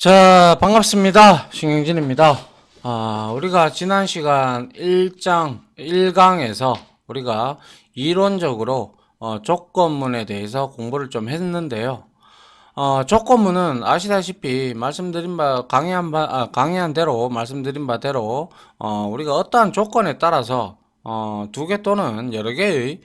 자, 반갑습니다. 신경진입니다. 우리가 지난 시간 1강에서 우리가 이론적으로 조건문에 대해서 공부를 좀 했는데요. 조건문은 아시다시피 말씀드린 바, 강의한 대로, 말씀드린 바대로, 우리가 어떠한 조건에 따라서, 두 개 또는 여러 개의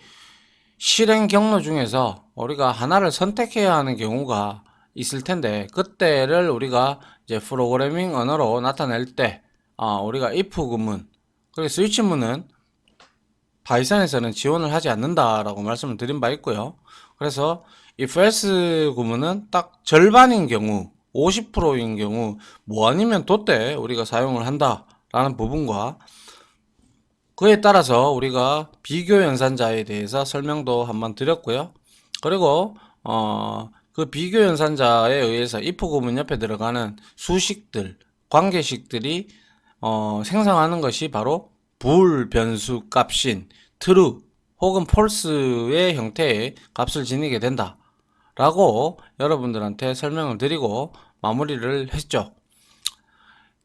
실행 경로 중에서 우리가 하나를 선택해야 하는 경우가 있을 텐데, 그때를 우리가 이제 프로그래밍 언어로 나타낼 때, 우리가 if 구문, 그리고 스위치문은 파이썬에서는 지원을 하지 않는다라고 말씀을 드린 바 있고요. 그래서 if else 구문은 딱 절반인 경우, 50%인 경우, 뭐 아니면 돛대 우리가 사용을 한다라는 부분과 그에 따라서 우리가 비교 연산자에 대해서 설명도 한번 드렸고요. 그리고 그 비교 연산자에 의해서 if 구문 옆에 들어가는 수식들, 관계식들이 생성하는 것이 바로 불 변수 값인 true 혹은 false의 형태의 값을 지니게 된다 라고 여러분들한테 설명을 드리고 마무리를 했죠.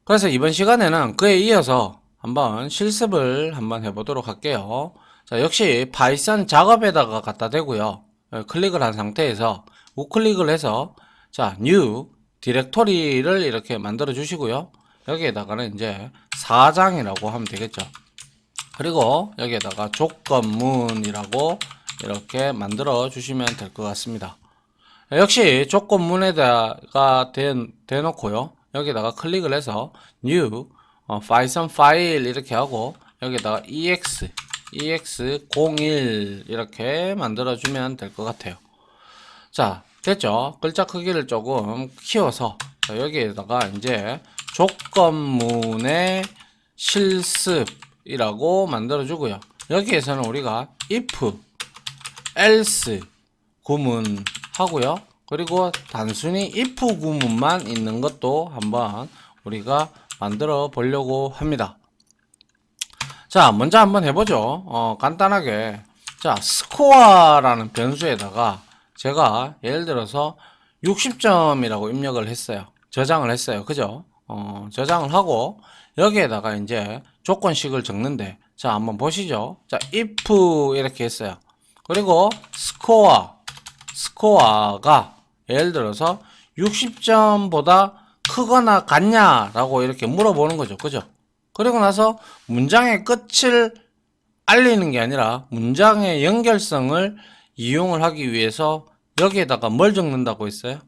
그래서 이번 시간에는 그에 이어서 한번 실습을 한번 해보도록 할게요. 자, 역시 파이썬 작업에다가 갖다 대고요. 클릭을 한 상태에서 우클릭을 해서 자, new 디렉토리를 이렇게 만들어 주시고요. 여기에다가는 이제 4장이라고 하면 되겠죠. 그리고 여기에다가 조건문이라고 이렇게 만들어 주시면 될 것 같습니다. 역시 조건문에다가 대놓고요. 여기다가 클릭을 해서 new python 파일 이렇게 하고 여기다가 ex01 이렇게 만들어 주면 될 것 같아요. 자, 됐죠? 글자 크기를 조금 키워서 여기에다가 이제 조건문의 실습이라고 만들어 주고요. 여기에서는 우리가 if, else 구문 하고요. 그리고 단순히 if 구문만 있는 것도 한번 우리가 만들어 보려고 합니다. 자, 먼저 한번 해보죠. 간단하게. 자, 스코어라는 변수에다가 제가 예를 들어서 60점이라고 입력을 했어요. 저장을 했어요. 그죠? 저장을 하고 여기에다가 이제 조건식을 적는데 자, 한번 보시죠. 자, if 이렇게 했어요. 그리고 스코어가 예를 들어서 60점보다 크거나 같냐 라고 이렇게 물어보는 거죠. 그죠? 그리고 나서 문장의 끝을 알리는 게 아니라 문장의 연결성을 이용을 하기 위해서 여기에다가 뭘 적는다고 했어요?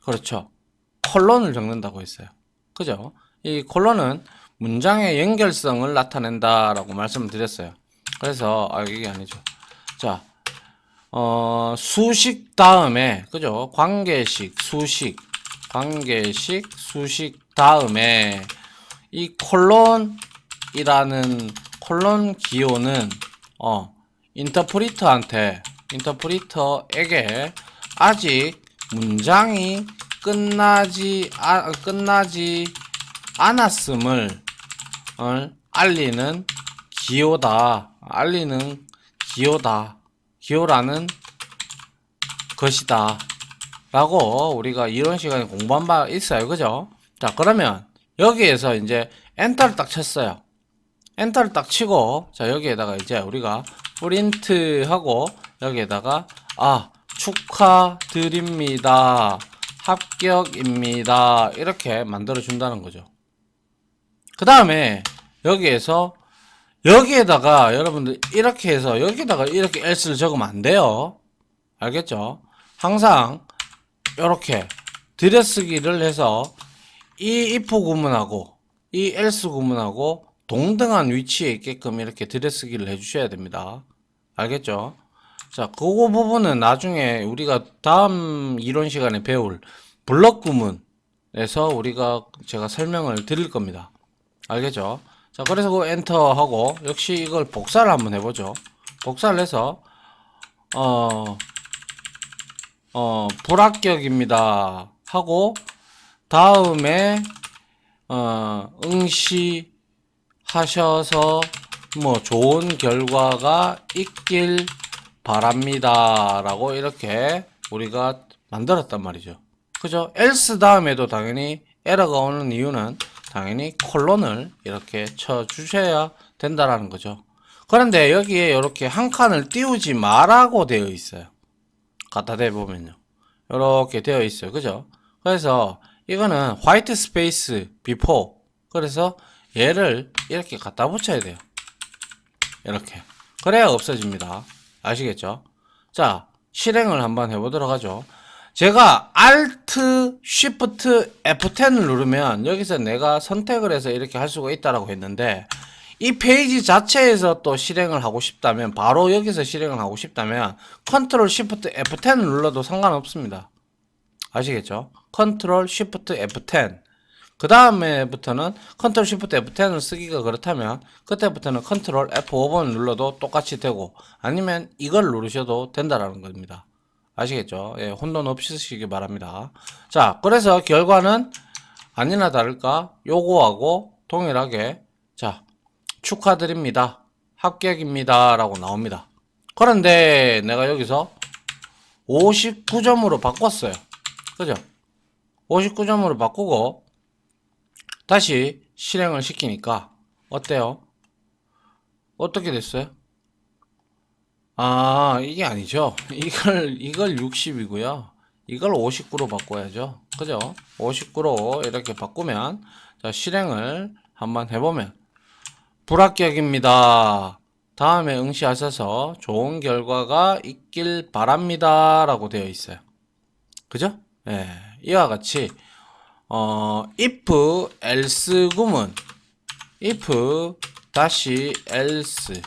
그렇죠. 콜론을 적는다고 했어요. 그죠? 이 콜론은 문장의 연결성을 나타낸다라고 말씀을 드렸어요. 그래서 이게 아니죠. 자, 수식 다음에 그죠? 관계식, 수식 다음에 이 콜론이라는 콜론 기호는 인터프리터에게 아직 문장이 끝나지 않았음을 알리는 기호라는 것이다 라고 우리가 이런 시간에 공부한 바 있어요. 그죠? 자, 그러면 여기에서 이제 엔터를 딱 쳤어요. 엔터를 딱 치고 자, 여기에다가 이제 우리가 프린트 하고 여기에다가 축하드립니다, 합격입니다 이렇게 만들어 준다는 거죠. 그 다음에 여기에다가 여러분들 이렇게 해서 여기다가 이렇게 else를 적으면 안 돼요. 알겠죠? 항상 이렇게 들여쓰기를 해서 이 if 구문하고 이 else 구문하고 동등한 위치에 있게끔 이렇게 들여쓰기를 해주셔야 됩니다. 알겠죠? 자, 그거 부분은 나중에 우리가 다음 이론 시간에 배울 블럭 구문에서 제가 설명을 드릴 겁니다. 알겠죠? 자, 그래서 그 엔터 하고 역시 이걸 복사를 한번 해보죠. 복사를 해서 불합격입니다 하고 다음에 응시하셔서 뭐 좋은 결과가 있길 바랍니다 라고 이렇게 우리가 만들었단 말이죠. 그죠? else 다음에도 당연히 에러가 오는 이유는 당연히 콜론을 이렇게 쳐 주셔야 된다라는 거죠. 그런데 여기에 이렇게 한 칸을 띄우지 마라고 되어 있어요. 갖다 대보면요. 이렇게 되어 있어요. 그죠? 그래서 이거는 화이트 스페이스 before. 그래서 얘를 이렇게 갖다 붙여야 돼요. 이렇게. 그래야 없어집니다. 아시겠죠? 자, 실행을 한번 해보도록 하죠. 제가 Alt, Shift, F10을 누르면 여기서 내가 선택을 해서 이렇게 할 수가 있다라고 했는데, 이 페이지 자체에서 또 실행을 하고 싶다면, 바로 여기서 실행을 하고 싶다면 Ctrl, Shift, F10을 눌러도 상관없습니다. 아시겠죠? Ctrl, Shift, F10. 그 다음에부터는 Ctrl, Shift, F10을 쓰기가 그렇다면 그때부터는 Ctrl, F5번을 눌러도 똑같이 되고, 아니면 이걸 누르셔도 된다라는 겁니다. 아시겠죠? 예, 혼돈 없이 쓰시기 바랍니다. 자, 그래서 결과는 아니나 다를까 요거하고 동일하게, 자, 축하드립니다, 합격입니다 라고 나옵니다. 그런데 내가 여기서 59점으로 바꿨어요. 그죠? 59점으로 바꾸고 다시 실행을 시키니까 어때요? 어떻게 됐어요? 아, 이게 아니죠. 이걸 60이고요. 이걸 59로 바꿔야죠. 그죠? 59로 이렇게 바꾸면, 자, 실행을 한번 해보면, 불합격입니다, 다음에 응시하셔서 좋은 결과가 있길 바랍니다 라고 되어 있어요. 그죠? 예, 이와 같이 if else 구문, if 다시 else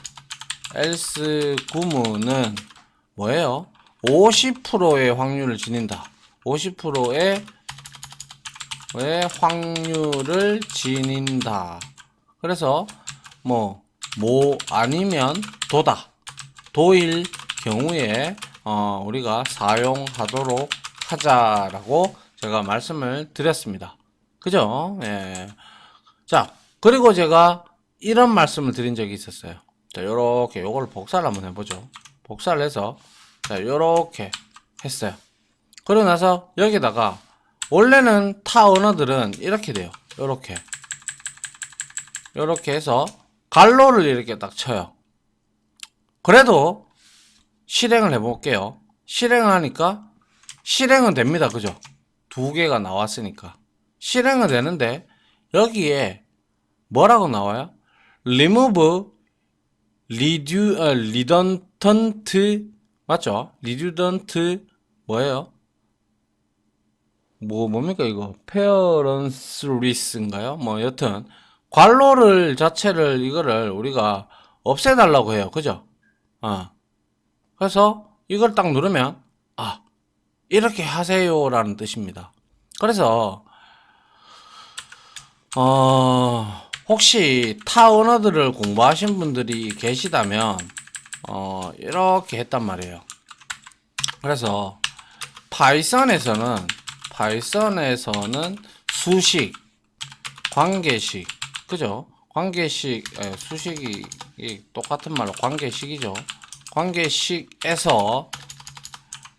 구문은 뭐예요? 50%의 확률을 지닌다. 50%의 확률을 지닌다. 그래서 뭐 아니면 도일 경우에 우리가 사용하도록 하자라고 제가 말씀을 드렸습니다. 그죠? 예. 자, 그리고 제가 이런 말씀을 드린 적이 있었어요. 자, 요렇게 요걸 복사를 한번 해보죠. 복사를 해서, 자, 요렇게 했어요. 그러고 나서 여기다가, 원래는 타 언어들은 이렇게 돼요. 요렇게 해서 갈로를 이렇게 딱 쳐요. 그래도 실행을 해볼게요. 실행을 하니까 실행은 됩니다. 그죠? 두 개가 나왔으니까 실행은 되는데, 여기에 뭐라고 나와요? remove redundant, 맞죠? redundant 뭐예요? 뭡니까 이거? parentless인가요? 뭐 여튼 괄호를 자체를, 이거를 우리가 없애달라고 해요. 그죠? 그래서 이걸 딱 누르면 이렇게 하세요라는 뜻입니다. 그래서 혹시 타 언어들을 공부하신 분들이 계시다면 이렇게 했단 말이에요. 그래서 파이썬에서는 수식, 관계식, 그죠? 관계식, 수식이 똑같은 말로 관계식이죠.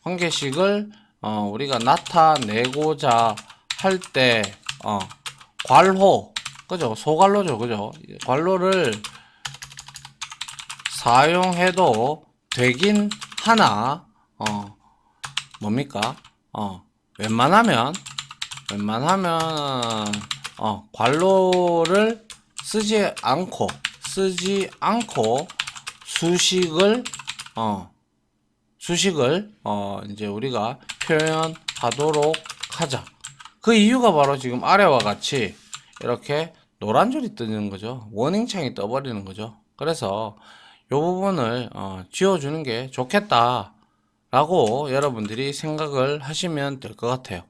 관계식을 우리가 나타내고자 할 때 괄호, 그죠? 소괄호죠, 그죠? 괄호를 사용해도 되긴 하나, 뭡니까? 웬만하면 괄호를 쓰지 않고 수식을 이제 우리가 표현하도록 하자. 그 이유가 바로 지금 아래와 같이 이렇게 노란 줄이 뜨는 거죠. 워닝창이 떠버리는 거죠. 그래서 이 부분을 지워주는 게 좋겠다 라고 여러분들이 생각을 하시면 될 것 같아요.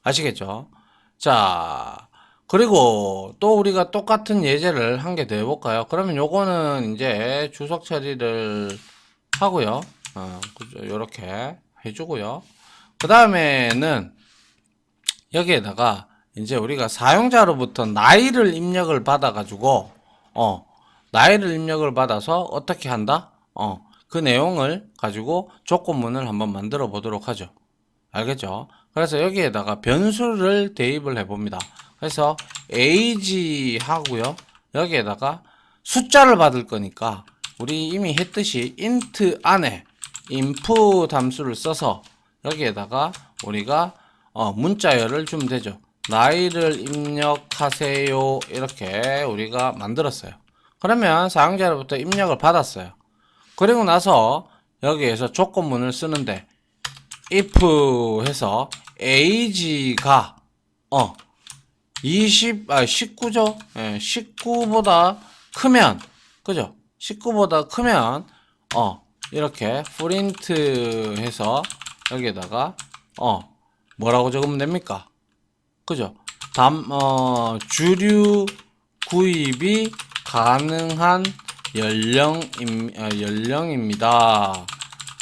아시겠죠? 자, 그리고 또 우리가 똑같은 예제를 한 개 더 해볼까요? 그러면 요거는 이제 주석 처리를 하고요. 요렇게 해주고요. 그 다음에는 여기에다가 이제 우리가 사용자로부터 나이를 입력을 받아가지고, 나이를 입력을 받아서 어떻게 한다? 그 내용을 가지고 조건문을 한번 만들어 보도록 하죠. 알겠죠? 그래서 여기에다가 변수를 대입을 해봅니다. 그래서 age 하고요. 여기에다가 숫자를 받을 거니까 우리 이미 했듯이 int 안에 input 함수를 써서 여기에다가 우리가 문자열을 주면 되죠. 나이를 입력하세요. 이렇게 우리가 만들었어요. 그러면 사용자로부터 입력을 받았어요. 그리고 나서 여기에서 조건문을 쓰는데 if 해서 age가 19죠. 예, 19보다 크면, 그죠? 19보다 크면 이렇게 print 해서 여기에다가 뭐라고 적으면 됩니까? 그죠? 주류 구입이 가능한 연령입니다.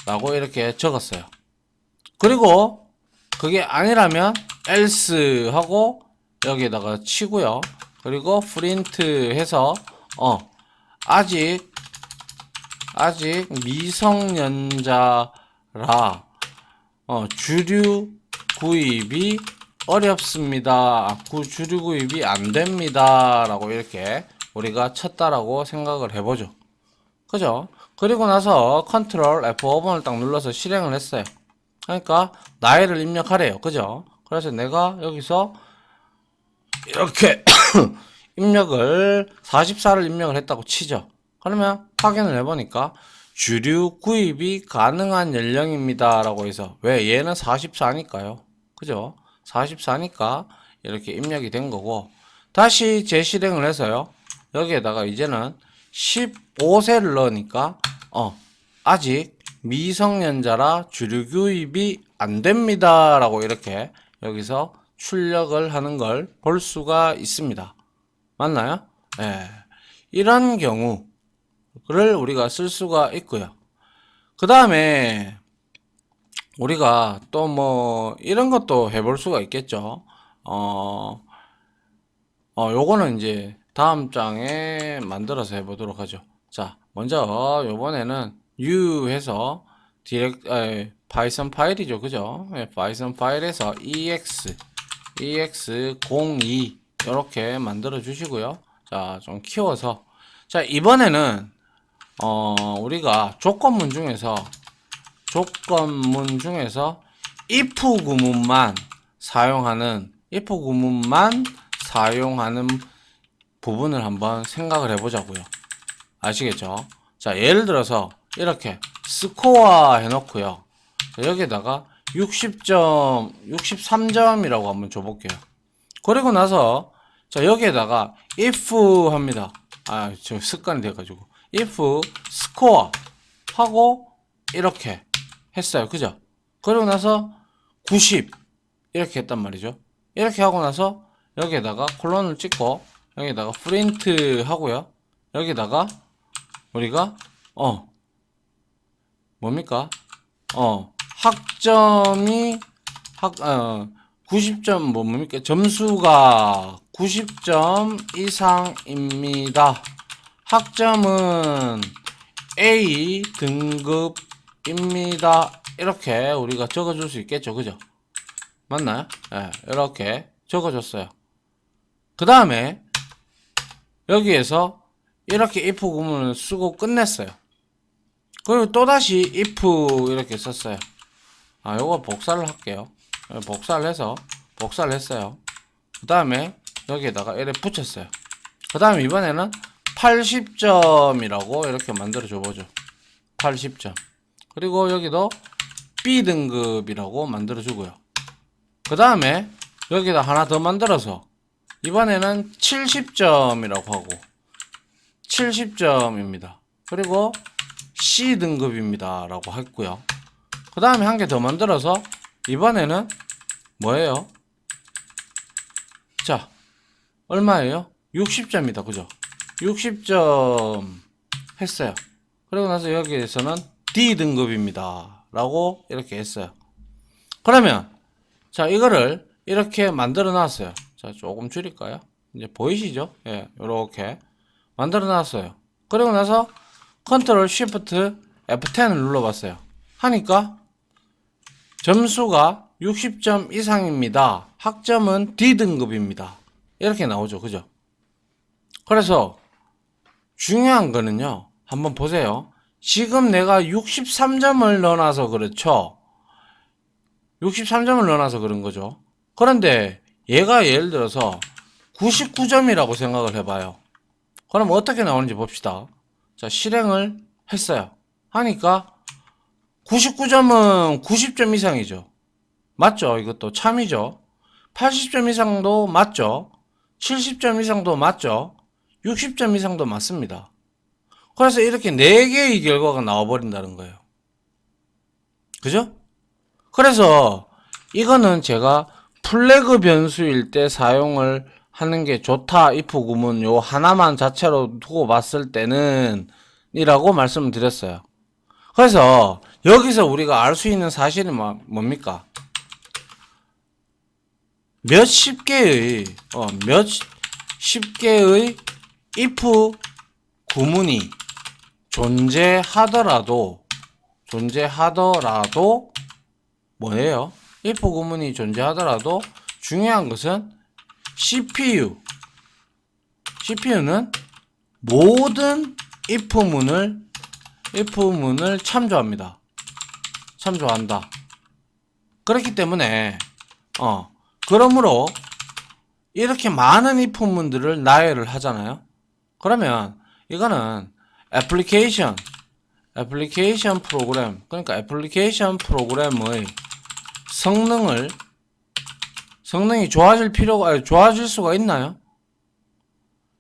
라고 이렇게 적었어요. 그리고 그게 아니라면 else 하고 여기에다가 치고요. 그리고 print 해서 아직 미성년자라 주류 구입이 어렵습니다. 주류 구입이 안 됩니다. 라고 이렇게 우리가 쳤다라고 생각을 해보죠. 그죠? 그리고 나서 컨트롤 F5번을 딱 눌러서 실행을 했어요. 그러니까 나이를 입력하래요. 그죠? 그래서 내가 여기서 이렇게 입력을 44를 입력을 했다고 치죠. 그러면 확인을 해보니까 주류 구입이 가능한 연령입니다 라고 해서, 왜? 얘는 44니까요. 그죠? 44니까 이렇게 입력이 된 거고, 다시 재실행을 해서요. 여기에다가 이제는 15세를 넣으니까 아직 미성년자라 주류 구입이 안 됩니다 라고 이렇게 여기서 출력을 하는 걸 볼 수가 있습니다. 맞나요? 예. 이런 경우를 우리가 쓸 수가 있고요. 그 다음에 우리가 또 뭐 이런 것도 해볼 수가 있겠죠. 요거는 이제 다음 장에 만들어서 해보도록 하죠. 자, 먼저 요번에는 u 해서 파이썬 파일이죠. 그죠? 네, 파이썬 파일에서 ex02 이렇게 만들어 주시고요. 자, 좀 키워서, 자, 이번에는 우리가 조건문 중에서 if 구문만 사용하는 부분을 한번 생각을 해보자고요. 아시겠죠? 자, 예를 들어서 이렇게 스코어 해놓고요. 여기다가 63점이라고 한번 줘볼게요. 그리고 나서 자, 여기에다가 if 합니다. 저 습관이 돼가지고 if score 하고 이렇게 했어요. 그죠? 그리고 나서 90 이렇게 했단 말이죠. 이렇게 하고 나서 여기에다가 콜론을 찍고 여기다가 프린트 하고요. 여기다가 우리가 뭡니까? 학점이 90점 뭡니까? 점수가 90점 이상입니다. 학점은 A 등급입니다. 이렇게 우리가 적어줄 수 있겠죠. 그죠? 맞나요? 네, 이렇게 적어줬어요. 그 다음에 여기에서 이렇게 if 구문을 쓰고 끝냈어요. 그리고 또다시 if 이렇게 썼어요. 요거 복사를 할게요. 복사를 했어요. 그 다음에 여기에다가 이렇게 붙였어요. 그 다음에 이번에는 80점이라고 이렇게 만들어 줘보죠. 80점. 그리고 여기도 B 등급이라고 만들어 주고요. 그 다음에 여기다 하나 더 만들어서 이번에는 70점이라고 하고 70점입니다. 그리고 C 등급입니다 라고 했고요. 그 다음에 한 개 더 만들어서 이번에는 뭐예요? 자, 얼마예요? 60점이다. 그죠? 60점 했어요. 그리고 나서 여기에서는 D 등급입니다 라고 이렇게 했어요. 그러면 자, 이거를 이렇게 만들어 놨어요. 자, 조금 줄일까요? 이제 보이시죠? 예, 요렇게 만들어 놨어요. 그리고 나서 컨트롤 쉬프트 F10을 눌러봤어요. 하니까 점수가 60점 이상입니다. 학점은 D등급입니다. 이렇게 나오죠. 그죠? 그래서 중요한 거는요. 한번 보세요. 지금 내가 63점을 넣어놔서 그렇죠. 63점을 넣어놔서 그런 거죠. 그런데 얘가 예를 들어서 99점이라고 생각을 해봐요. 그럼 어떻게 나오는지 봅시다. 자, 실행을 했어요. 하니까 99점은 90점 이상이죠. 맞죠? 이것도 참이죠. 80점 이상도 맞죠. 70점 이상도 맞죠. 60점 이상도 맞습니다. 그래서 이렇게 4개의 결과가 나와버린다는 거예요. 그죠? 그래서 이거는 제가 플래그 변수일 때 사용을 하는 게 좋다. if 구문 요 하나만 자체로 두고 봤을 때는 이라고 말씀을 드렸어요. 그래서 여기서 우리가 알 수 있는 사실은 뭡니까? 몇십 개의 if 구문이 존재하더라도 뭐예요? if 구문이 존재하더라도 중요한 것은 CPU는 모든 if 문을 참조한다. 그렇기 때문에 그러므로 이렇게 많은 if 문들을 나열을 하잖아요. 그러면 이거는 애플리케이션 프로그램, 그러니까 애플리케이션 프로그램의 성능이 좋아질 수가 있나요?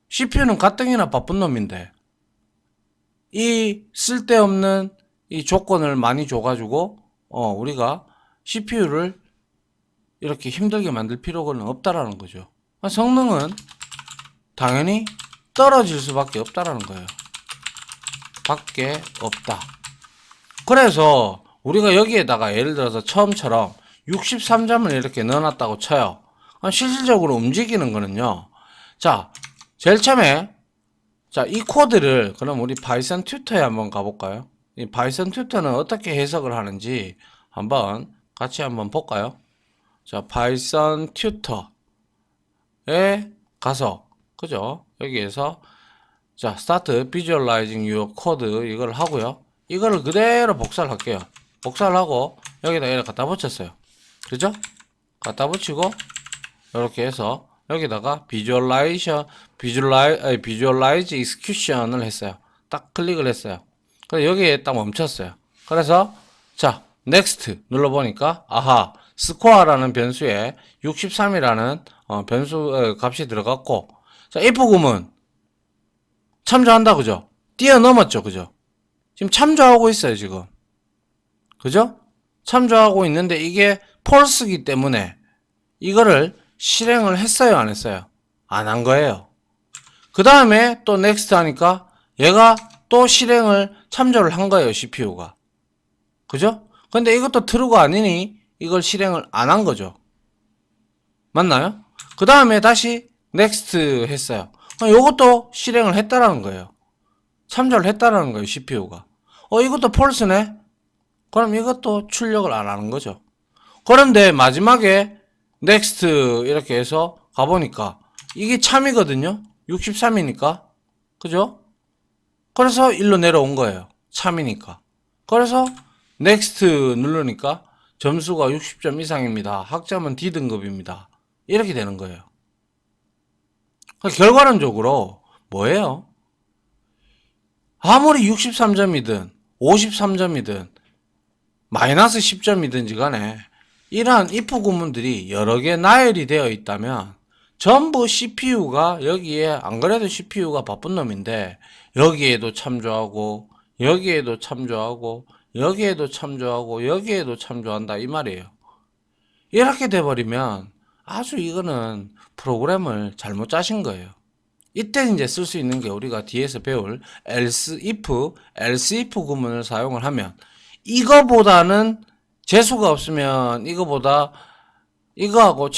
CPU는 가뜩이나 바쁜 놈인데 이 쓸데없는 이 조건을 많이 줘가지고 우리가 CPU를 이렇게 힘들게 만들 필요는 없다라는 거죠. 성능은 당연히 떨어질 수밖에 없다라는 거예요. 밖에 없다. 그래서 우리가 여기에다가 예를 들어서 처음처럼 63점을 이렇게 넣어놨다고 쳐요. 실질적으로 움직이는 거는요. 자, 제일 처음에 이 코드를 그럼 우리 파이썬 튜터에 한번 가볼까요? 이 파이썬 튜터는 어떻게 해석을 하는지 같이 한번 볼까요? 자, 파이썬 튜터에 가서 그죠? 여기에서 자, start visualizing your code 이걸 하고요. 이거를 그대로 복사를 할게요. 복사를 하고 여기다 이렇게 갖다 붙였어요. 그죠? 갖다 붙이고 이렇게 해서 여기다가 visualize execution을 했어요. 딱 클릭을 했어요. 그래서 여기에 딱 멈췄어요. 그래서 자, next 눌러보니까 아하, score라는 변수에 63이라는 변수 값이 들어갔고, 자, if 구문 참조한다. 그죠? 뛰어넘었죠. 그죠? 지금 참조하고 있어요. 지금. 그죠? 참조하고 있는데 이게 false이기 때문에 이거를 실행을 했어요? 안 했어요? 안 한 거예요. 그 다음에 또 next 하니까 얘가 또 실행을 참조를 한 거예요. CPU가. 그죠? 근데 이것도 true가 아니니 이걸 실행을 안 한 거죠. 맞나요? 그 다음에 다시 next 했어요. 이것도 실행을 했다라는 거예요. 참조를 했다라는 거예요. CPU가. 이것도 false네? 그럼 이것도 출력을 안 하는 거죠. 그런데 마지막에 next 이렇게 해서 가보니까 이게 참이거든요. 63이니까. 그죠? 그래서 1로 내려온 거예요. 참이니까. 그래서 next 누르니까 점수가 60점 이상입니다. 학점은 D등급입니다. 이렇게 되는 거예요. 결과론적으로 뭐예요? 아무리 63점이든 53점이든 마이너스 10점이든지 간에 이러한 if 구문들이 여러 개 나열이 되어 있다면 전부 CPU가 여기에, 안 그래도 CPU가 바쁜 놈인데 여기에도 참조하고 여기에도 참조하고 여기에도 참조하고 여기에도 참조한다 이 말이에요. 이렇게 돼버리면 아주 이거는 프로그램을 잘못 짜신 거예요. 이때 이제 쓸 수 있는 게 우리가 뒤에서 배울 else if 구문을 사용을 하면 이거보다는 재수가 없으면 이거하고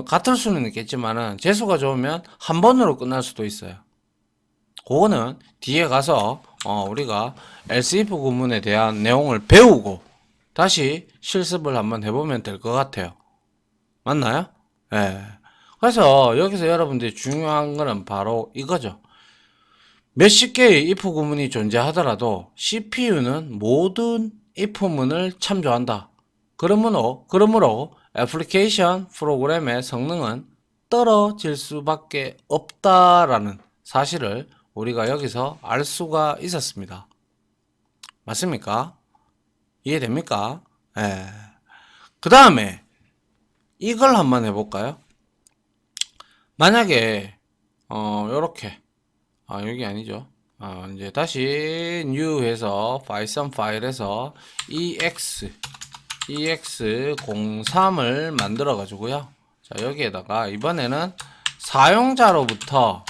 같을 수는 있겠지만은 재수가 좋으면 한 번으로 끝날 수도 있어요. 그거는 뒤에 가서 우리가 else if 구문에 대한 내용을 배우고 다시 실습을 한번 해보면 될 것 같아요. 맞나요? 예. 그래서 여기서 여러분들이 중요한 거는 바로 이거죠. 몇십 개의 if 구문이 존재하더라도 CPU는 모든 if문을 참조한다. 그러므로 애플리케이션 프로그램의 성능은 떨어질 수밖에 없다라는 사실을 우리가 여기서 알 수가 있었습니다. 맞습니까? 이해됩니까? 예. 그 다음에 이걸 한번 해볼까요? 만약에 요렇게 여기 아니죠. 이제 다시 new 해서 파이썬 파일에서 ex03을 만들어 가지고요. 자, 여기에다가 이번에는 사용자로부터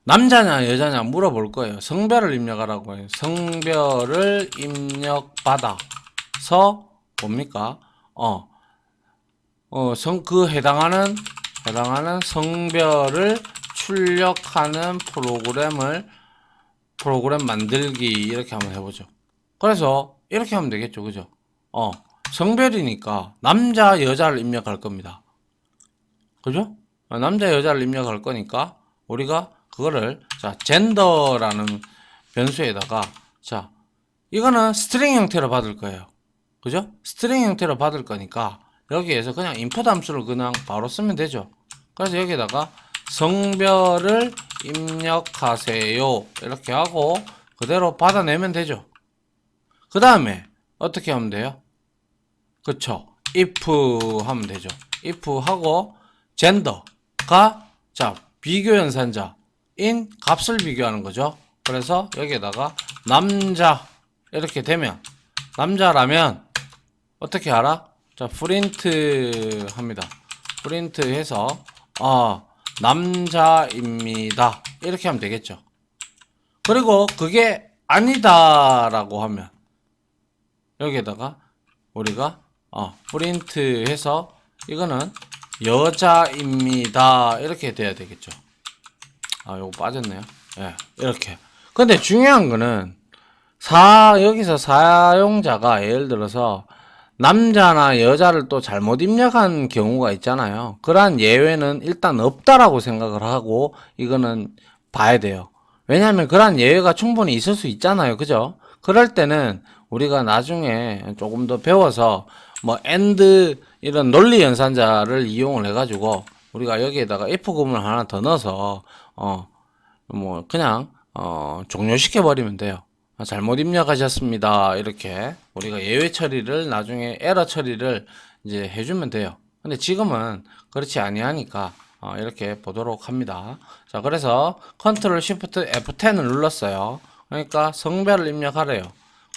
남자냐 여자냐 물어볼 거예요. 성별을 입력하라고 해요. 성별을 입력받아서 뭡니까? 그 해당하는 성별을 출력하는 프로그램 만들기 이렇게 한번 해보죠. 그래서 이렇게 하면 되겠죠, 그죠? 성별이니까 남자 여자를 입력할 겁니다. 그죠? 남자 여자를 입력할 거니까 우리가 그거를 자 젠더라는 변수에다가 자 이거는 스트링 형태로 받을 거예요. 그죠? 스트링 형태로 받을 거니까 여기에서 그냥 인풋 함수를 그냥 바로 쓰면 되죠. 그래서 여기다가 성별을 입력하세요 이렇게 하고 그대로 받아내면 되죠. 그 다음에 어떻게 하면 돼요? 그쵸? if 하면 되죠. if 하고 젠더가 자 비교 연산자인 값을 비교하는 거죠. 그래서 여기에다가 남자 이렇게 되면 남자라면 어떻게 알아? 자 프린트 합니다. 프린트 해서 남자입니다 이렇게 하면 되겠죠. 그리고 그게 아니다 라고 하면 여기에다가 우리가 프린트 해서 이거는 여자입니다 이렇게 돼야 되겠죠. 요거 빠졌네요. 예, 이렇게. 근데 중요한 거는 여기서 사용자가 예를 들어서 남자나 여자를 또 잘못 입력한 경우가 있잖아요. 그러한 예외는 일단 없다라고 생각을 하고 이거는 봐야 돼요. 왜냐하면 그러한 예외가 충분히 있을 수 있잖아요. 그죠? 그럴 때는 우리가 나중에 조금 더 배워서 뭐 and 이런 논리 연산자를 이용을 해가지고 우리가 여기에다가 if 구문을 하나 더 넣어서 뭐 그냥 종료시켜 버리면 돼요. 잘못 입력하셨습니다 이렇게 우리가 예외 처리를 나중에 에러 처리를 이제 해주면 돼요. 근데 지금은 그렇지 아니하니까 이렇게 보도록 합니다. 자 그래서 컨트롤 쉬프트 F10을 눌렀어요. 그러니까 성별을 입력하래요.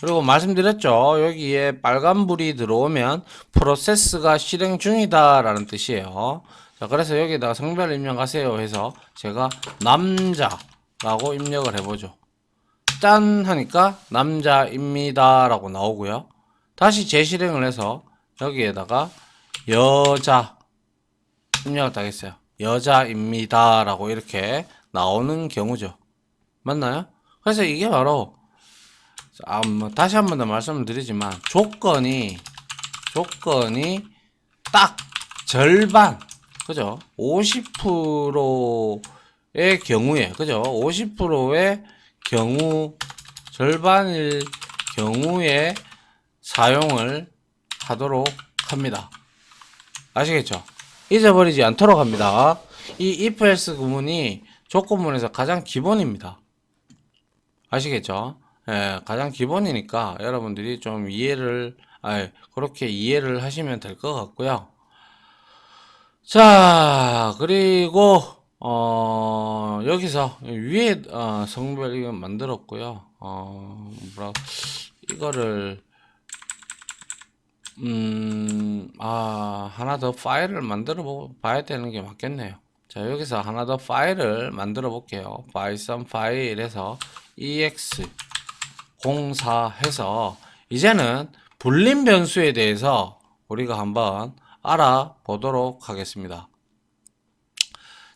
그리고 말씀드렸죠. 여기에 빨간불이 들어오면 프로세스가 실행 중이다 라는 뜻이에요. 자 그래서 여기다가 성별을 입력하세요 해서 제가 남자라고 입력을 해보죠. 짠 하니까 남자입니다 라고 나오고요. 다시 재실행을 해서 여기에다가 여자 입력을 하겠어요. 여자입니다 라고 이렇게 나오는 경우죠. 맞나요? 그래서 이게 바로 다시 한 번 더 말씀을 드리지만 조건이 딱 절반 그죠? 50%의 경우에 그죠? 50%의 경우 절반일 경우에 사용을 하도록 합니다. 아시겠죠? 잊어버리지 않도록 합니다. 이 if else 구문이 조건문에서 가장 기본입니다. 아시겠죠? 예, 가장 기본이니까 여러분들이 좀 그렇게 이해를 하시면 될 것 같고요. 자, 그리고 여기서 위에 성별 이거 만들었고요. 이거를 하나 더 파일을 만들어 봐야 되는 게 맞겠네요. 자, 여기서 하나 더 파일을 만들어 볼게요. 파이썬 파일에서 ex04 해서 이제는 불림 변수에 대해서 우리가 한번 알아보도록 하겠습니다.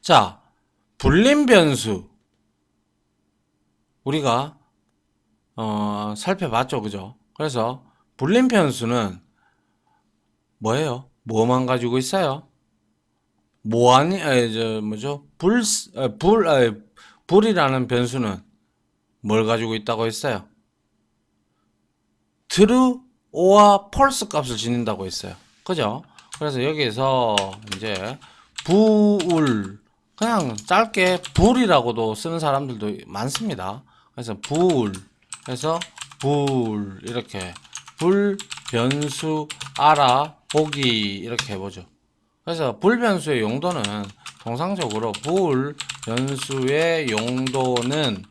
자, 불림 변수 우리가 살펴봤죠. 그죠? 그래서 불림 변수는 뭐예요? 뭐만 가지고 있어요? 뭐죠? 불이라는 변수는 뭘 가지고 있다고 했어요? true와 false 값을 지닌다고 했어요. 그죠? 그래서 여기에서 이제 불, 그냥 짧게 불이라고도 쓰는 사람들도 많습니다. 그래서 불, 해서 불, 이렇게 불 변수 알아보기 이렇게 해보죠. 그래서 불 변수의 용도는 통상적으로 불 변수의 용도는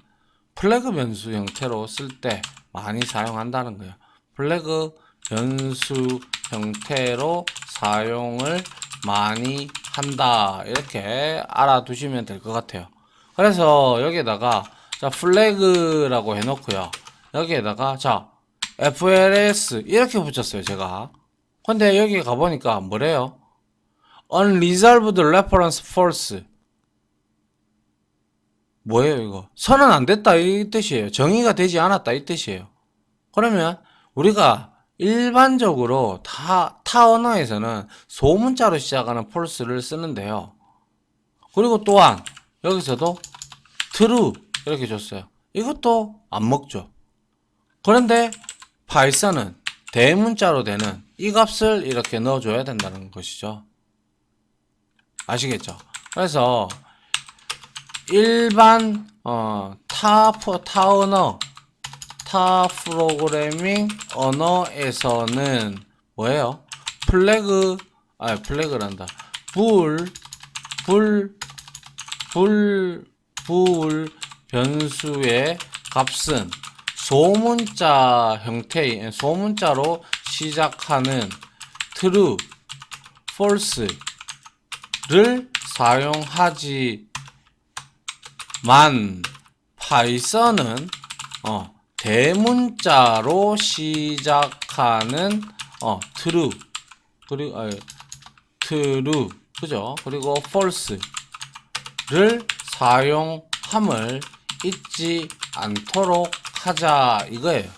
플래그 변수 형태로 쓸 때 많이 사용한다는 거예요. 플래그 변수 형태로 사용을 많이 한다. 이렇게 알아두시면 될 것 같아요. 그래서 여기에다가 자 플래그라고 해놓고요. 여기에다가 자 FLS 이렇게 붙였어요. 제가. 근데 여기 가보니까 뭐래요? Unresolved Reference False. 뭐예요, 이거? 선언 안 됐다, 이 뜻이에요. 정의가 되지 않았다, 이 뜻이에요. 그러면 우리가 일반적으로 타 언어에서는 소문자로 시작하는 false를 쓰는데요. 그리고 또한 여기서도 true 이렇게 줬어요. 이것도 안 먹죠. 그런데 파이썬은 대문자로 되는 이 값을 이렇게 넣어줘야 된다는 것이죠. 아시겠죠? 그래서 일반 타 언어, 타 프로그래밍 언어에서는 뭐예요? 플래그란다. 불 변수의 값은 소문자 형태의 소문자로 시작하는 true, false를 사용하지만 파이썬은 대문자로 시작하는 true 그리고 true 그죠? 그리고 false를 사용함을 잊지 않도록 하자 이거예요.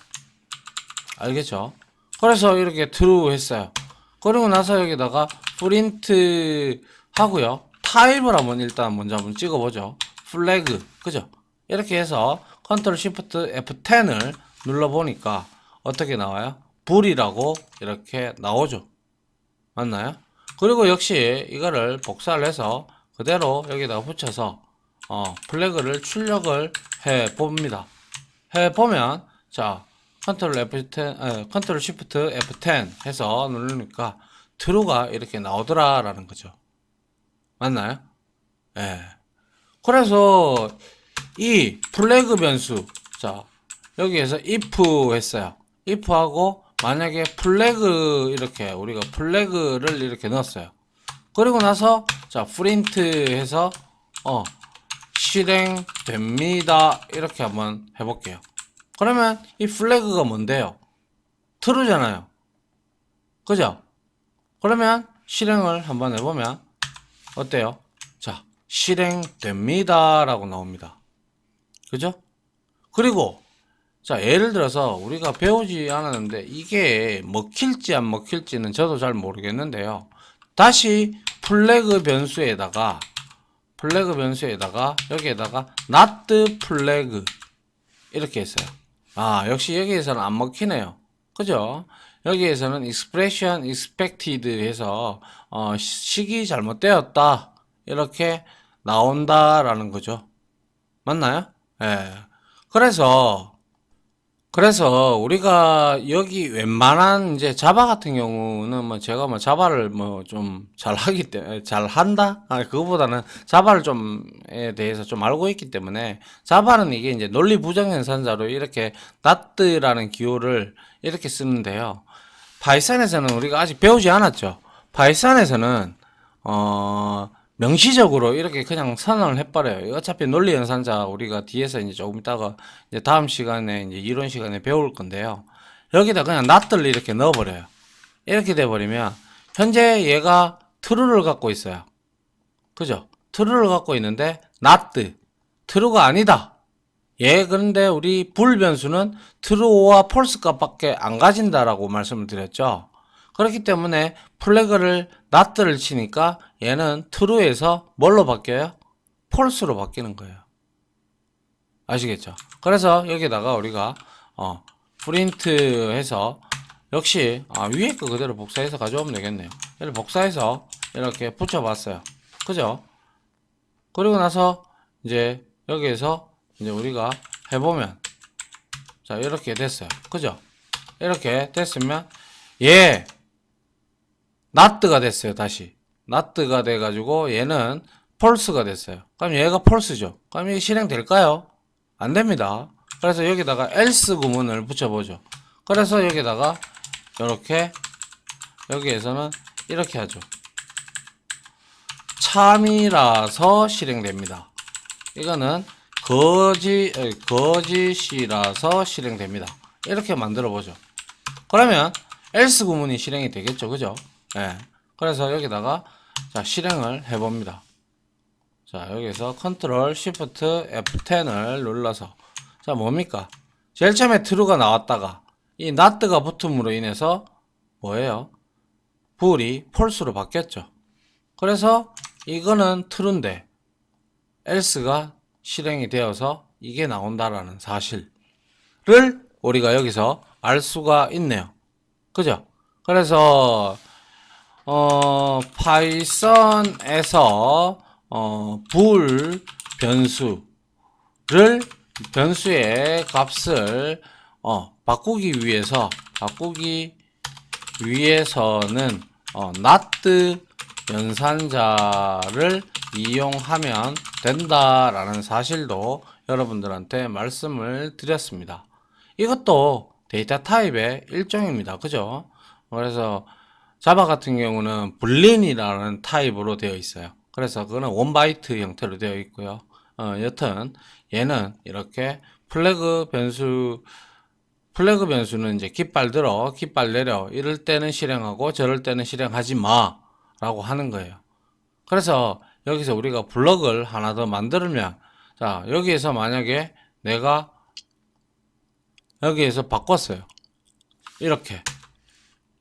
알겠죠? 그래서 이렇게 true 했어요. 그리고 나서 여기다가 프린트 하고요. 타입을 일단 먼저 한번 찍어보죠. 플래그 그죠? 이렇게 해서 컨트롤 시프트 F10을 눌러보니까 어떻게 나와요? 불이라고 이렇게 나오죠. 맞나요? 그리고 역시 이거를 복사를 해서 그대로 여기다가 붙여서 플래그를 출력을 해 봅니다. 해 보면 자 컨트롤 F10 컨트롤 시프트 F10 해서 누르니까 true가 이렇게 나오더라 라는 거죠. 맞나요? 예. 그래서 이 플래그 변수 자 여기에서 if 했어요. if 하고 만약에 플래그 이렇게 우리가 플래그를 이렇게 넣었어요. 그리고 나서 자 프린트 해서 실행됩니다 이렇게 한번 해볼게요. 그러면 이 플래그가 뭔데요? true잖아요. 그죠? 그러면 실행을 한번 해보면 어때요? 자 실행됩니다 라고 나옵니다. 그죠? 그리고 자 예를 들어서 우리가 배우지 않았는데 이게 먹힐지 안 먹힐지는 저도 잘 모르겠는데요. 다시 플래그 변수에다가 여기에다가 not 플래그 이렇게 했어요. 역시 여기에서는 안 먹히네요. 그죠? 여기에서는 expression expected 해서 식이 잘못되었다 이렇게 나온다라는 거죠. 맞나요? 예. 그래서 우리가 여기 웬만한 이제 자바 같은 경우는 뭐 제가 뭐 자바를 뭐 좀 잘하기 때문에 잘한다? 그거보다는 자바를 좀에 대해서 좀 알고 있기 때문에 자바는 이게 이제 논리 부정연산자로 이렇게 not라는 기호를 이렇게 쓰는데요. 파이썬에서는 우리가 아직 배우지 않았죠. 파이썬에서는 명시적으로 이렇게 그냥 선언을 해버려요. 어차피 논리 연산자 우리가 뒤에서 이제 조금 있다가 이제 다음 시간에 이제 이론 시간에 배울 건데요. 여기다 그냥 not를 이렇게 넣어버려요. 이렇게 돼버리면 현재 얘가 true를 갖고 있어요. 그죠? true를 갖고 있는데 not true가 아니다. 그런데 우리 불 변수는 true와 false 값밖에 안 가진다라고 말씀을 드렸죠. 그렇기 때문에 플래그를 not를 치니까 얘는 true에서 뭘로 바뀌어요? false로 바뀌는 거예요. 아시겠죠? 그래서 여기다가 우리가 프린트 해서 역시 위에 거 그대로 복사해서 가져오면 되겠네요. 이렇게 복사해서 이렇게 붙여봤어요. 그죠? 그리고 나서 이제 여기에서 이제 우리가 해보면 자 이렇게 됐어요. 그죠? 이렇게 됐으면 not가 됐어요. 다시 not가 돼가지고 얘는 false가 됐어요. 그럼 얘가 false죠. 그럼 이게 실행될까요? 안 됩니다. 그래서 여기다가 else 구문을 붙여보죠. 그래서 여기다가 이렇게 여기에서는 이렇게 하죠. 참이라서 실행됩니다. 이거는 거짓이라서 실행됩니다. 이렇게 만들어 보죠. 그러면 else 구문이 실행이 되겠죠. 그죠? 예. 그래서 여기다가 자, 실행을 해 봅니다. 자, 여기서 컨트롤 시프트 F10을 눌러서 자, 뭡니까? 제일 처음에 true가 나왔다가 이 not가 붙음으로 인해서 뭐예요? bool이 false로 바뀌었죠. 그래서 이거는 true인데 else가 실행이 되어서 이게 나온다라는 사실을 우리가 여기서 알 수가 있네요. 그죠? 그래서 파이썬에서 bool 변수의 값을 바꾸기 위해서는 not 연산자를 이용하면 된다라는 사실도 여러분들한테 말씀을 드렸습니다. 이것도 데이터 타입의 일종입니다. 그죠? 그래서 자바 같은 경우는 불린이라는 타입으로 되어 있어요. 그래서 그거는 원바이트 형태로 되어 있고요. 여튼 얘는 이렇게 플래그 변수는 이제 깃발 들어, 깃발 내려 이럴 때는 실행하고 저럴 때는 실행하지 마 라고 하는 거예요. 그래서 여기서 우리가 블럭을 하나 더 만들면 자 여기에서 만약에 내가 여기에서 바꿨어요. 이렇게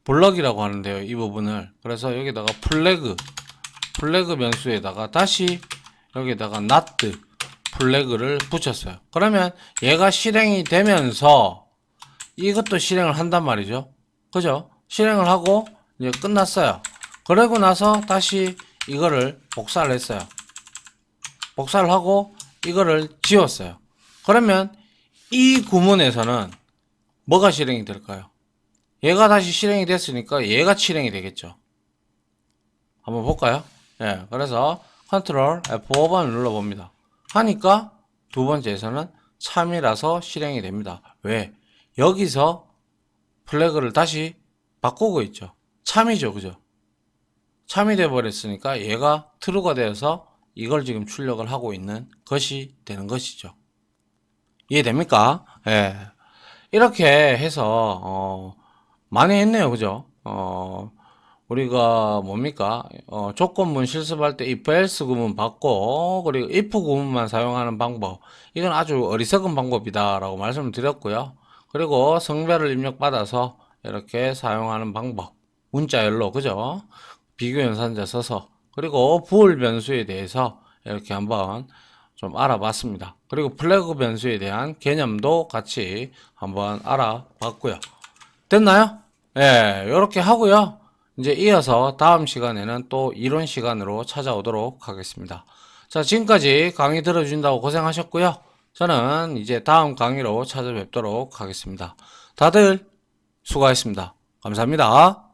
블럭이라고 하는데요. 이 부분을 그래서 여기다가 플래그 변수에다가 다시 여기다가 not 플래그를 붙였어요. 그러면 얘가 실행이 되면서 이것도 실행을 한단 말이죠. 그죠? 실행을 하고 이제 끝났어요. 그러고 나서 다시 이거를 복사를 했어요. 복사를 하고 이거를 지웠어요. 그러면 이 구문에서는 뭐가 실행이 될까요? 얘가 다시 실행이 됐으니까 얘가 실행이 되겠죠. 한번 볼까요? 예, 그래서 컨트롤 F5번을 눌러봅니다. 하니까 두 번째에서는 참이라서 실행이 됩니다. 왜? 여기서 플래그를 다시 바꾸고 있죠. 참이죠. 그죠? 참이 돼 버렸으니까 얘가 true가 되어서 이걸 지금 출력을 하고 있는 것이 되는 것이죠. 이해됩니까? 예. 이렇게 해서 많이 했네요. 그죠? 우리가 뭡니까? 조건문 실습할 때 if else 구문 받고 그리고 if 구문만 사용하는 방법 이건 아주 어리석은 방법이다 라고 말씀을 드렸고요. 그리고 성별을 입력받아서 이렇게 사용하는 방법 문자열로 그죠? 비교 연산자 써서 그리고 bool 변수에 대해서 이렇게 한번 좀 알아봤습니다. 그리고 플래그 변수에 대한 개념도 같이 한번 알아봤고요. 됐나요? 예, 이렇게 하고요. 이제 이어서 다음 시간에는 또 이론 시간으로 찾아오도록 하겠습니다. 자, 지금까지 강의 들어주신다고 고생하셨고요. 저는 이제 다음 강의로 찾아뵙도록 하겠습니다. 다들 수고하셨습니다. 감사합니다.